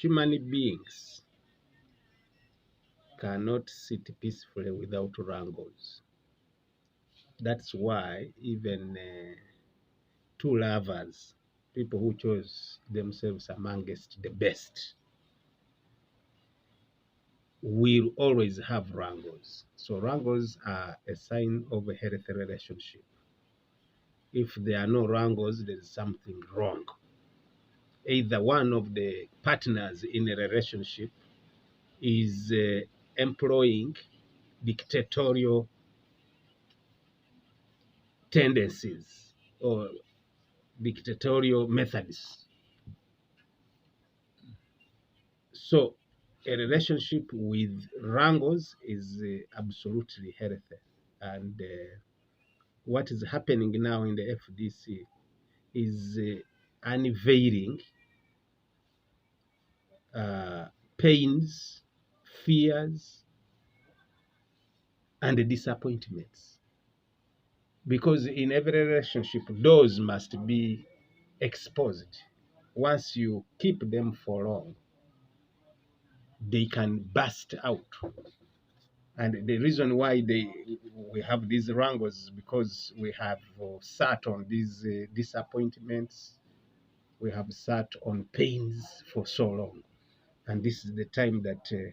human beings cannot sit peacefully without wrangles. That's why even two lovers, people who chose themselves amongst the best, will always have wrangles. So wrangles are a sign of a healthy relationship. If there are no wrangles, there is something wrong. Either one of the partners in a relationship is employing dictatorial tendencies or dictatorial methods. So a relationship with wrangles is absolutely healthy. And what is happening now in the FDC is unveiling pains, fears, and disappointments. Because in every relationship, those must be exposed. Once you keep them for long, they can burst out. And the reason why we have these wrangles is because we have sat on these disappointments, we have sat on pains for so long. And this is the time that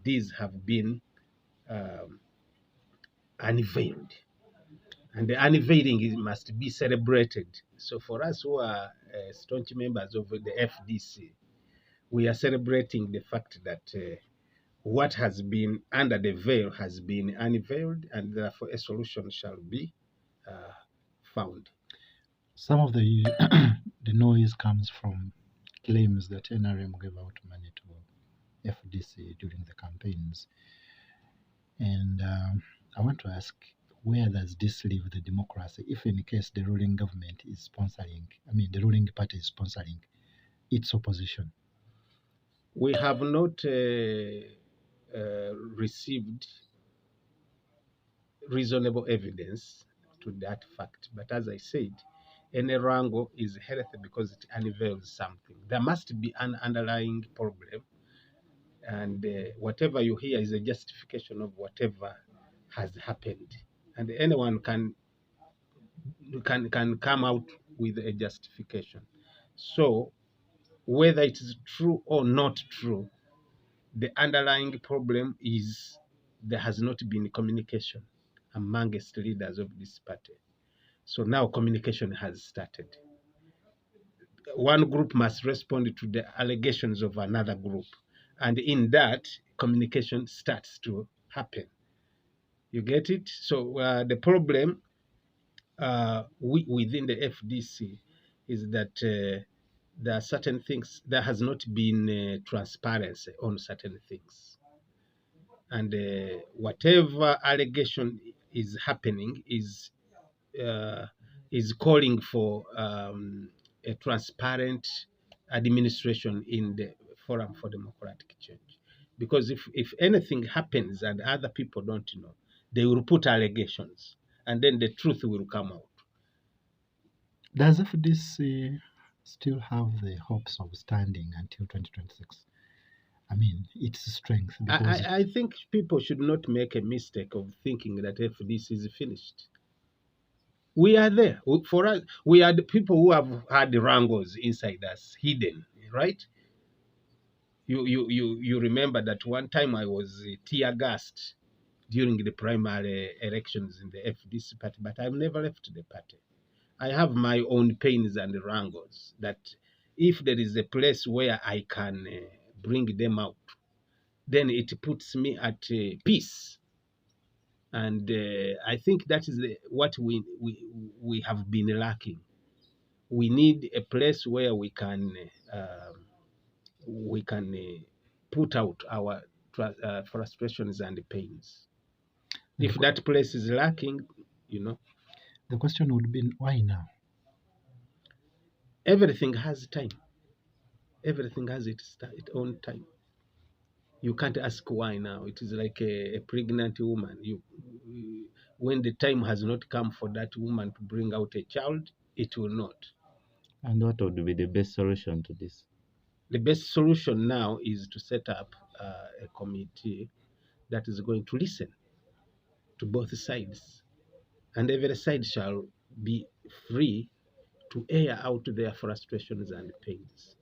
these have been um, unveiled. And the unveiling must be celebrated. So for us who are staunch members of the FDC, we are celebrating the fact that what has been under the veil has been unveiled, and therefore a solution shall be found. Some of the the noise comes from claims that NRM gave out money to FDC during the campaigns. And I want to ask, where does this leave the democracy if in case the ruling government is sponsoring, the ruling party is sponsoring its opposition? We have not received reasonable evidence to that fact. But as I said, any wrangle is healthy because it unveils something. There must be an underlying problem, and whatever you hear is a justification of whatever has happened, and anyone can come out with a justification. So whether it is true or not true, the underlying problem is there has not been communication amongst leaders of this party. So now communication has started. One group must respond to the allegations of another group, and in that, communication starts to happen. You get it? So the problem within the FDC is that there are certain things, there has not been transparency on certain things. And whatever allegation is happening is calling for a transparent administration in the Forum for Democratic Change. Because if anything happens and other people don't know, they will put allegations, and then the truth will come out. Does FDC still have the hopes of standing until 2026? Its strength. Because I think people should not make a mistake of thinking that FDC is finished. We are there. For us, we are the people who have had the wrangles inside us, hidden, right? You remember that one time I was tear gassed during the primary elections in the FDC party, but I've never left the party. I have my own pains and wrangles that if there is a place where I can bring them out, then it puts me at peace. And I think that is what we have been lacking. We need a place where we can put out our frustrations and pains. If that place is lacking, the question would be, why now? Everything has time. Everything has its own time. You can't ask why now. It is like a pregnant woman. When the time has not come for that woman to bring out a child, it will not. And what would be the best solution to this? The best solution now is to set up a committee that is going to listen to both sides, and every side shall be free to air out their frustrations and pains.